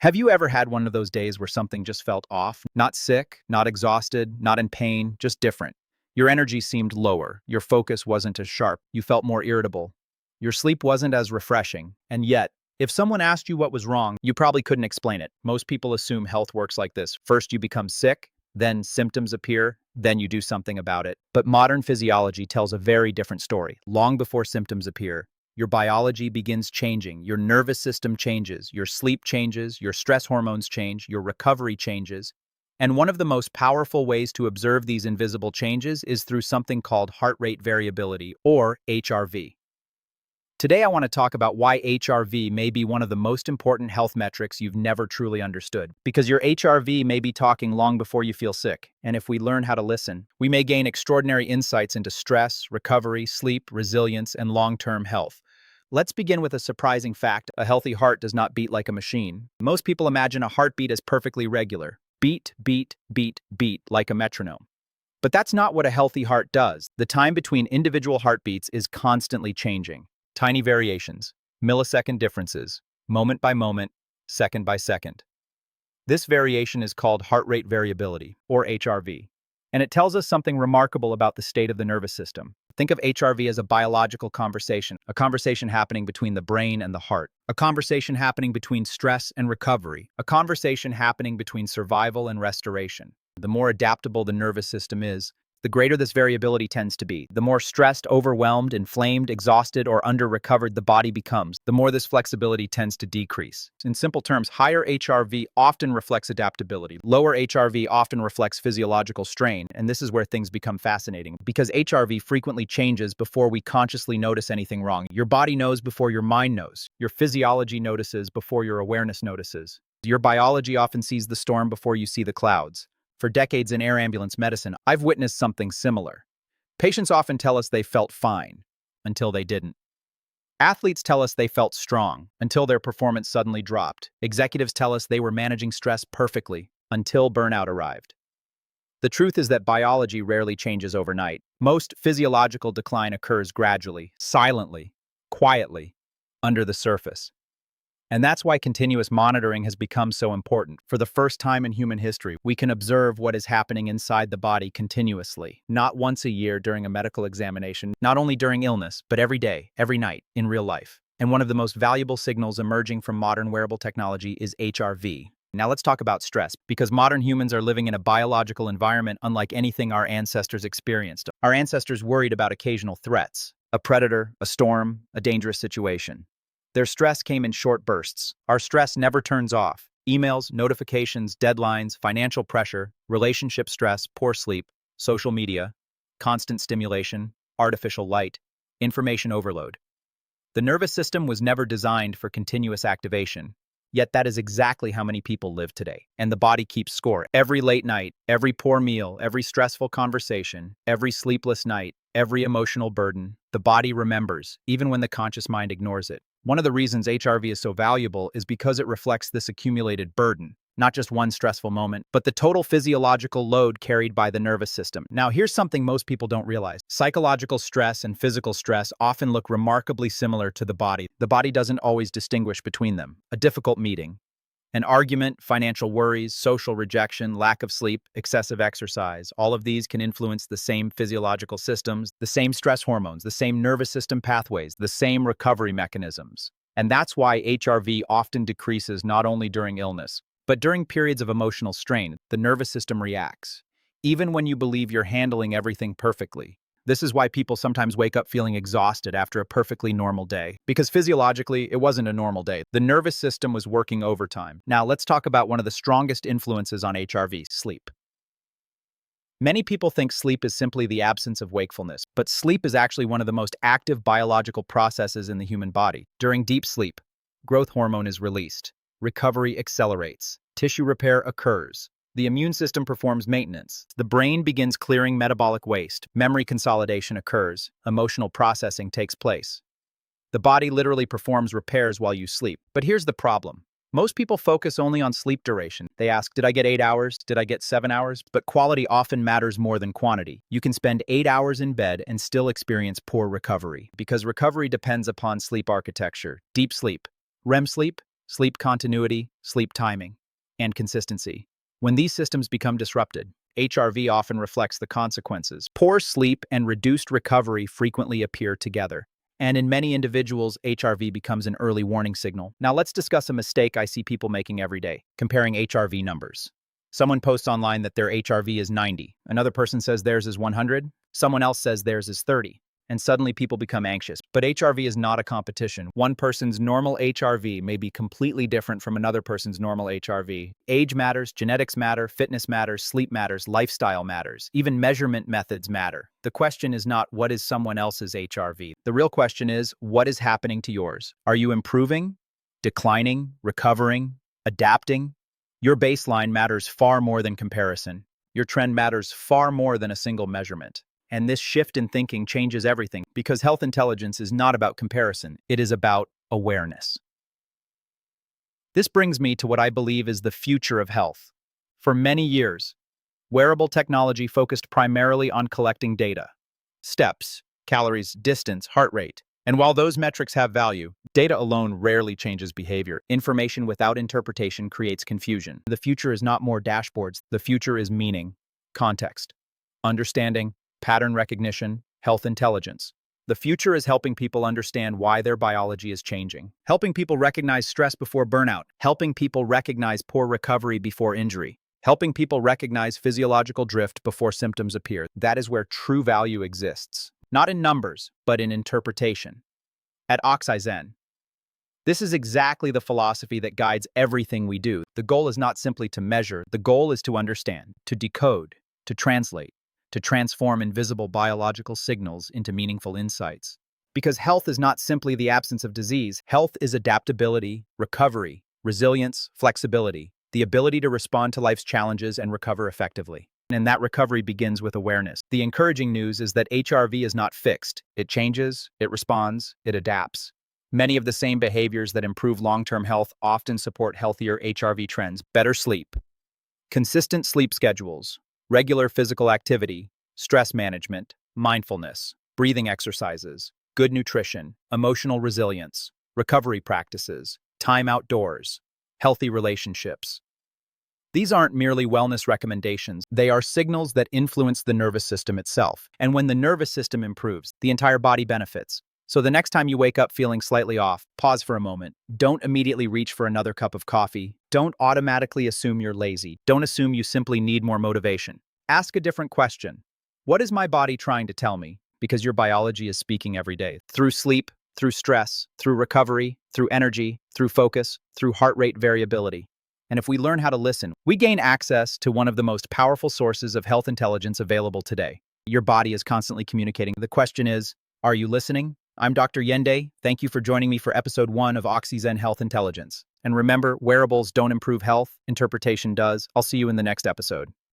Have you ever had one of those days where something just felt off? Not sick, not exhausted, not in pain, just different. Your energy seemed lower, your focus wasn't as sharp, you felt more irritable. Your sleep wasn't as refreshing, and yet, if someone asked you what was wrong, you probably couldn't explain it. Most people assume health works like this. First you become sick, then symptoms appear, then you do something about it. But modern physiology tells a very different story. Long before symptoms appear, your biology begins changing, your nervous system changes, your sleep changes, your stress hormones change, your recovery changes. And one of the most powerful ways to observe these invisible changes is through something called heart rate variability, or HRV. Today I want to talk about why HRV may be one of the most important health metrics you've never truly understood. Because your HRV may be talking long before you feel sick, and if we learn how to listen, we may gain extraordinary insights into stress, recovery, sleep, resilience, and long-term health. Let's begin with a surprising fact. A healthy heart does not beat like a machine. Most people imagine a heartbeat as perfectly regular. Beat, beat, beat, beat, like a metronome. But that's not what a healthy heart does. The time between individual heartbeats is constantly changing. Tiny variations, millisecond differences, moment by moment, second by second. This variation is called heart rate variability, or HRV, and it tells us something remarkable about the state of the nervous system. Think of HRV as a biological conversation, a conversation happening between the brain and the heart, a conversation happening between stress and recovery, a conversation happening between survival and restoration. The more adaptable the nervous system is, the greater this variability tends to be. The more stressed, overwhelmed, inflamed, exhausted, or under-recovered the body becomes, the more this flexibility tends to decrease. In simple terms, higher HRV often reflects adaptability. Lower HRV often reflects physiological strain, and this is where things become fascinating. Because HRV frequently changes before we consciously notice anything wrong. Your body knows before your mind knows. Your physiology notices before your awareness notices. Your biology often sees the storm before you see the clouds. For decades in air ambulance medicine, I've witnessed something similar. Patients often tell us they felt fine, until they didn't. Athletes tell us they felt strong, until their performance suddenly dropped. Executives tell us they were managing stress perfectly, until burnout arrived. The truth is that biology rarely changes overnight. Most physiological decline occurs gradually, silently, quietly, under the surface. And that's why continuous monitoring has become so important. For the first time in human history, we can observe what is happening inside the body continuously, not once a year during a medical examination, not only during illness, but every day, every night, in real life. And one of the most valuable signals emerging from modern wearable technology is HRV. Now let's talk about stress, because modern humans are living in a biological environment unlike anything our ancestors experienced. Our ancestors worried about occasional threats, a predator, a storm, a dangerous situation. Their stress came in short bursts. Our stress never turns off. Emails, notifications, deadlines, financial pressure, relationship stress, poor sleep, social media, constant stimulation, artificial light, information overload. The nervous system was never designed for continuous activation, yet that is exactly how many people live today. And the body keeps score. Every late night, every poor meal, every stressful conversation, every sleepless night, every emotional burden, the body remembers, even when the conscious mind ignores it. One of the reasons HRV is so valuable is because it reflects this accumulated burden, not just one stressful moment, but the total physiological load carried by the nervous system. Now, here's something most people don't realize. Psychological stress and physical stress often look remarkably similar to the body. The body doesn't always distinguish between them. A difficult meeting, an argument, financial worries, social rejection, lack of sleep, excessive exercise, all of these can influence the same physiological systems, the same stress hormones, the same nervous system pathways, the same recovery mechanisms. And that's why HRV often decreases not only during illness, but during periods of emotional strain. The nervous system reacts, even when you believe you're handling everything perfectly. This is why people sometimes wake up feeling exhausted after a perfectly normal day. Because physiologically, it wasn't a normal day. The nervous system was working overtime. Now, let's talk about one of the strongest influences on HRV, sleep. Many people think sleep is simply the absence of wakefulness, but sleep is actually one of the most active biological processes in the human body. During deep sleep, growth hormone is released, recovery accelerates, tissue repair occurs. The immune system performs maintenance. The brain begins clearing metabolic waste. Memory consolidation occurs. Emotional processing takes place. The body literally performs repairs while you sleep. But here's the problem. Most people focus only on sleep duration. They ask, did I get 8 hours? Did I get 7 hours? But quality often matters more than quantity. You can spend 8 hours in bed and still experience poor recovery, because recovery depends upon sleep architecture. Deep sleep, REM sleep, sleep continuity, sleep timing, and consistency. When these systems become disrupted, HRV often reflects the consequences. Poor sleep and reduced recovery frequently appear together. And in many individuals, HRV becomes an early warning signal. Now let's discuss a mistake I see people making every day, comparing HRV numbers. Someone posts online that their HRV is 90. Another person says theirs is 100. Someone else says theirs is 30. And suddenly people become anxious. But HRV is not a competition. One person's normal HRV may be completely different from another person's normal HRV. Age matters, genetics matter, fitness matters, sleep matters, lifestyle matters. Even measurement methods matter. The question is not what is someone else's HRV. The real question is what is happening to yours? Are you improving, declining, recovering, adapting? Your baseline matters far more than comparison. Your trend matters far more than a single measurement. And this shift in thinking changes everything because health intelligence is not about comparison, it is about awareness. This brings me to what I believe is the future of health. For many years, wearable technology focused primarily on collecting data: steps, calories, distance, heart rate. And while those metrics have value, data alone rarely changes behavior. Information without interpretation creates confusion. The future is not more dashboards, the future is meaning, context, understanding, pattern recognition, health intelligence. The future is helping people understand why their biology is changing, helping people recognize stress before burnout, helping people recognize poor recovery before injury, helping people recognize physiological drift before symptoms appear. That is where true value exists, not in numbers, but in interpretation. At OXYZEN, this is exactly the philosophy that guides everything we do. The goal is not simply to measure, the goal is to understand, to decode, to translate, to transform invisible biological signals into meaningful insights. Because health is not simply the absence of disease, health is adaptability, recovery, resilience, flexibility, the ability to respond to life's challenges and recover effectively. And that recovery begins with awareness. The encouraging news is that HRV is not fixed. It changes, it responds, it adapts. Many of the same behaviors that improve long-term health often support healthier HRV trends: better sleep, consistent sleep schedules, regular physical activity, stress management, mindfulness, breathing exercises, good nutrition, emotional resilience, recovery practices, time outdoors, healthy relationships. These aren't merely wellness recommendations, they are signals that influence the nervous system itself. And when the nervous system improves, the entire body benefits. So the next time you wake up feeling slightly off, pause for a moment. Don't immediately reach for another cup of coffee. Don't automatically assume you're lazy. Don't assume you simply need more motivation. Ask a different question. What is my body trying to tell me? Because your biology is speaking every day. Through sleep, through stress, through recovery, through energy, through focus, through heart rate variability. And if we learn how to listen, we gain access to one of the most powerful sources of health intelligence available today. Your body is constantly communicating. The question is, are you listening? I'm Dr. Yende. Thank you for joining me for episode 1 of OXYZEN Health Intelligence. And remember, wearables don't improve health, interpretation does. I'll see you in the next episode.